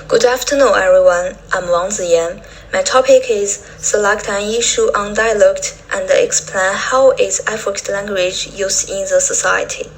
Good afternoon, everyone. I'm Wang Ziyan. My topic is select an issue on dialect and explain how its affect language used in the society.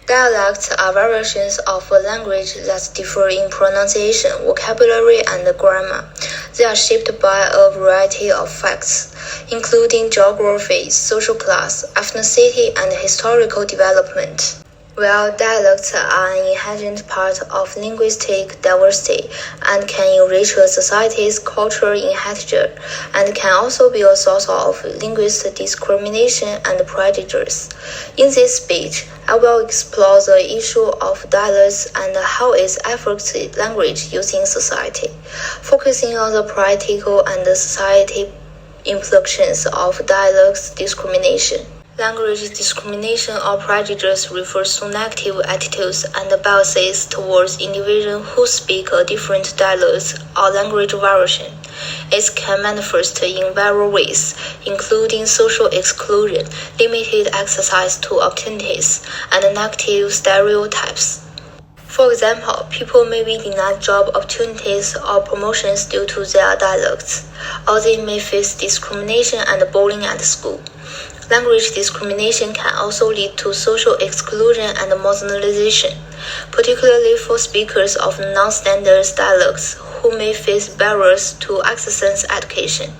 Dialects are variations of a language that differ in pronunciation, vocabulary, and grammar. They are shaped by a variety of facts, including geography, social class, ethnicity, and historical development. While dialects are an inherent part of linguistic diversity and can enrich a society's cultural inheritage, and can also be a source of linguistic discrimination and prejudice. In this speech, I will explore the issue of dialects and how it affects language used in society, focusing on the practical and society implications of dialect discrimination. Language discrimination or prejudice refers to negative attitudes and biases towards individuals who speak a different dialect or language variation. It can manifest in various ways, including social exclusion, limited access to opportunities, and negative stereotypes. For example, people may be denied job opportunities or promotions due to their dialects, or they may face discrimination and bullying at school. Language discrimination can also lead to social exclusion and marginalization, particularly for speakers of non-standard dialects who may face barriers to access education,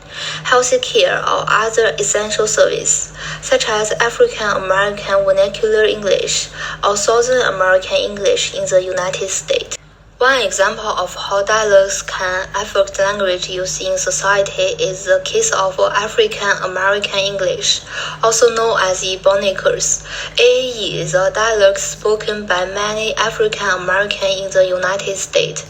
health care, or other essential services, such as African American Vernacular English or Southern American English in the United States. One example of how dialects can affect language use in society is the case of African American English, also known as Ebonicers. AAE is a dialect spoken by many African Americans in the United States.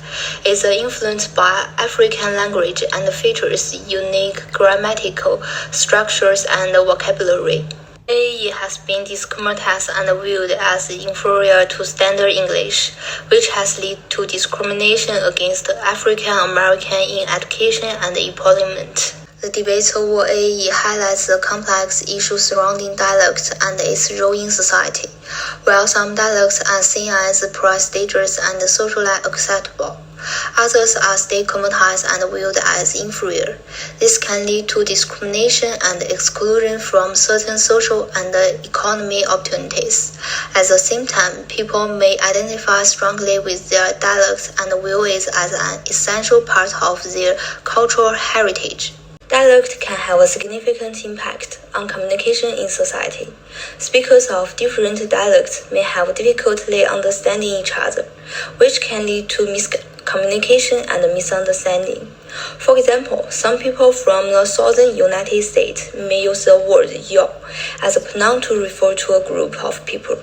It is influenced by African language and features unique grammatical structures and vocabulary. AE has been discriminated and viewed as inferior to Standard English, which has led to discrimination against African Americans in education and employment. The debate over AE highlights the complex issues surrounding dialects and its role in society. While some dialects are seen as prestigious and socially acceptable, others are stigmatized and viewed as inferior. This can lead to discrimination and exclusion from certain social and economic opportunities. At the same time, people may identify strongly with their dialects and view it as an essential part of their cultural heritage. Dialect can have a significant impact on communication in society. Speakers of different dialects may have difficulty understanding each other, which can lead to miscommunication and misunderstanding. For example, some people from the southern United States may use the word "yo" as a pronoun to refer to a group of people,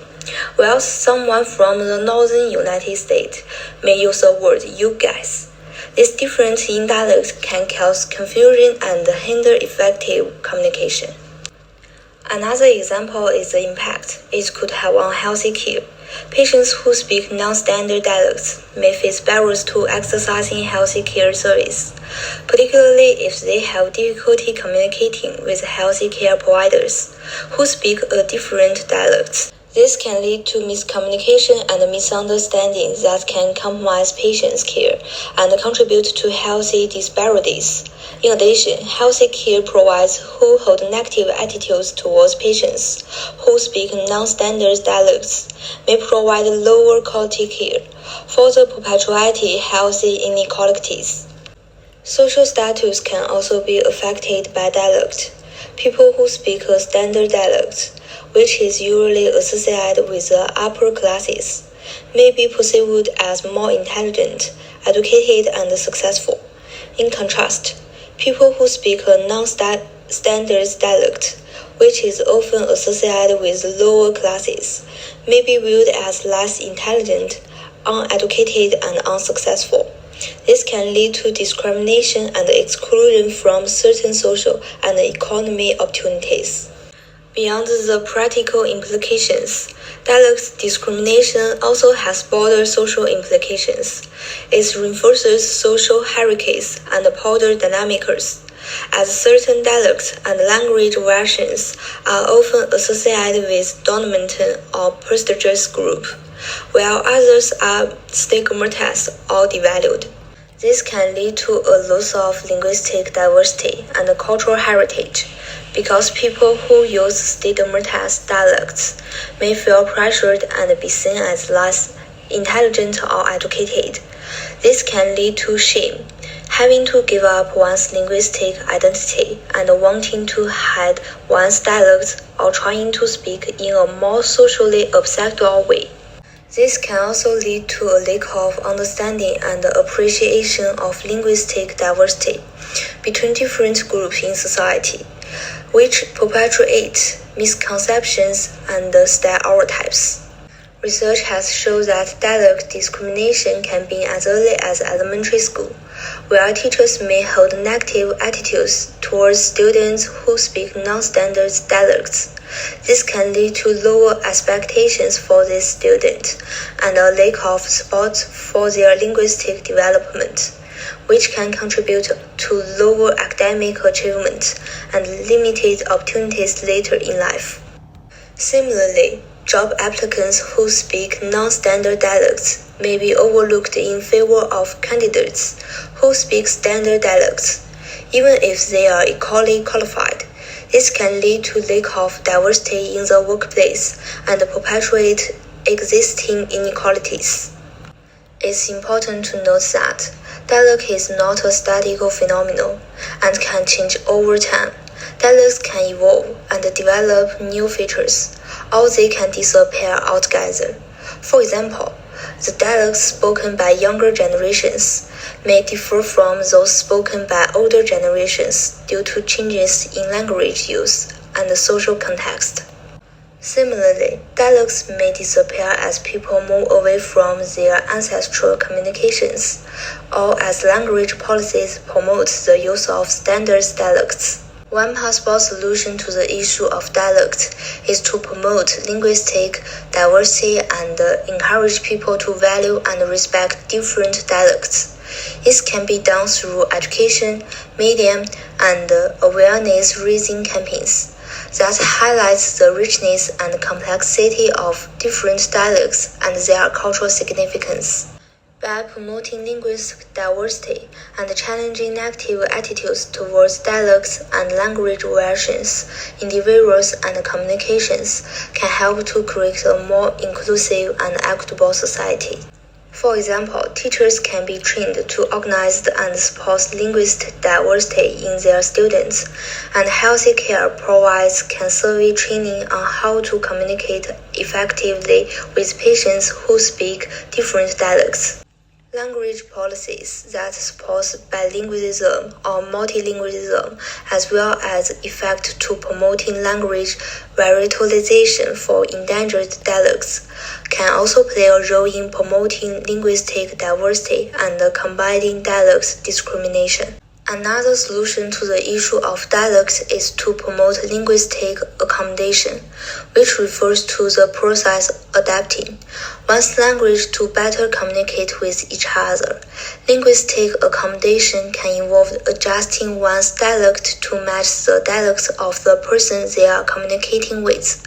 while someone from the northern United States may use the word "you guys." This difference in dialect can cause confusion and hinder effective communication. Another example is the impact it could have on health care. Patients who speak non-standard dialects may face barriers to accessing health care services, particularly if they have difficulty communicating with health care providers who speak a different dialect. This can lead to miscommunication and misunderstandings that can compromise patients' care and contribute to health disparities. In addition, health care providers who hold negative attitudes towards patients who speak non-standard dialects may provide lower quality care, further perpetuating health inequalities. Social status can also be affected by dialect. People who speak a standard dialect, which is usually associated with the upper classes, may be perceived as more intelligent, educated, and successful. In contrast, people who speak a non-standard dialect, which is often associated with lower classes, may be viewed as less intelligent, uneducated, and unsuccessful. This can lead to discrimination and exclusion from certain social and economic opportunities. Beyond the practical implications, dialect discrimination also has broader social implications. It reinforces social hierarchies and power dynamics, as certain dialects and language variations are often associated with dominant or prestigious groups, while others are stigmatized or devalued. This can lead to a loss of linguistic diversity and cultural heritage, because people who use stigmatized dialects may feel pressured and be seen as less intelligent or educated. This can lead to shame, having to give up one's linguistic identity and wanting to hide one's dialect or trying to speak in a more socially acceptable way. This can also lead to a lack of understanding and appreciation of linguistic diversity between different groups in society, which perpetuates misconceptions and stereotypes. Research has shown that dialect discrimination can begin as early as elementary school, where teachers may hold negative attitudes towards students who speak non-standard dialects. This can lead to lower expectations for these students and a lack of support for their linguistic development, which can contribute to lower academic achievement and limited opportunities later in life. Similarly, job applicants who speak non-standard dialects may be overlooked in favor of candidates who speak standard dialects, even if they are equally qualified. This can lead to lack of diversity in the workplace and perpetuate existing inequalities. It's important to note that dialect is not a static phenomenon and can change over time. Dialects can evolve and develop new features, or they can disappear altogether. For example, the dialects spoken by younger generations may differ from those spoken by older generations due to changes in language use and social context. Similarly, dialects may disappear as people move away from their ancestral communications, or as language policies promote the use of standard dialects. One possible solution to the issue of dialect is to promote linguistic diversity and encourage people to value and respect different dialects. This can be done through education, media, and awareness-raising campaigns that highlights the richness and complexity of different dialects and their cultural significance. By promoting linguistic diversity and challenging negative attitudes towards dialects and language variations, individuals and communications can help to create a more inclusive and equitable society. For example, teachers can be trained to organize and support linguistic diversity in their students, and healthy care providers can survey training on how to communicate effectively with patients who speak different dialects. Language policies that support bilingualism or multilingualism, as well as effect to promoting language revitalization for endangered dialects, can also play a role in promoting linguistic diversity and combating dialect discrimination. Another solution to the issue of dialects is to promote linguistic accommodation, which refers to the process adapting one's language to better communicate with each other. Linguistic accommodation can involve adjusting one's dialect to match the dialect of the person they are communicating with,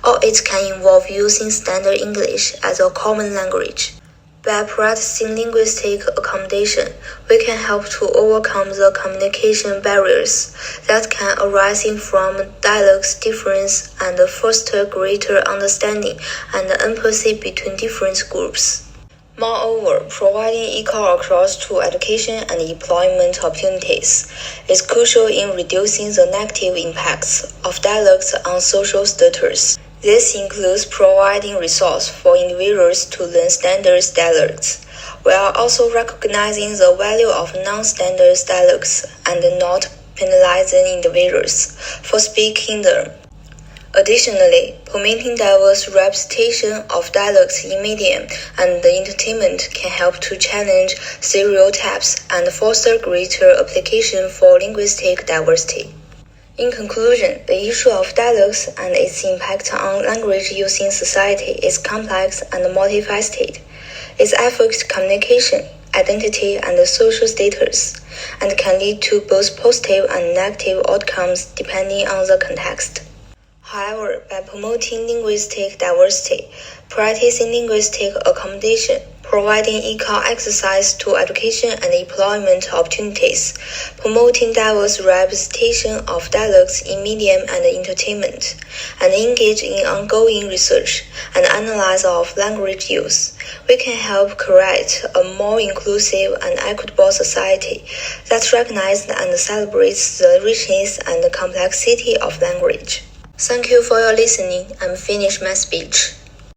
or it can involve using standard English as a common language. By practicing linguistic accommodation, we can help to overcome the communication barriers that can arise from dialect difference and foster greater understanding and empathy between different groups. Moreover, providing equal access to education and employment opportunities is crucial in reducing the negative impacts of dialects on social status. This includes providing resources for individuals to learn standard dialects, while also recognizing the value of non-standard dialects and not penalizing individuals for speaking them. Additionally, promoting diverse representation of dialects in media and entertainment can help to challenge stereotypes and foster greater application for linguistic diversity. In conclusion, the issue of dialects and its impact on language use in society is complex and multifaceted. It affects communication, identity, and social status, and can lead to both positive and negative outcomes depending on the context. However, by promoting linguistic diversity, practicing linguistic accommodation, providing equal access to education and employment opportunities, promoting diverse representation of dialects in media and entertainment, and engage in ongoing research and analysis of language use. We can help create a more inclusive and equitable society that recognizes and celebrates the richness and complexity of language. Thank you for your listening. I'm finished my speech.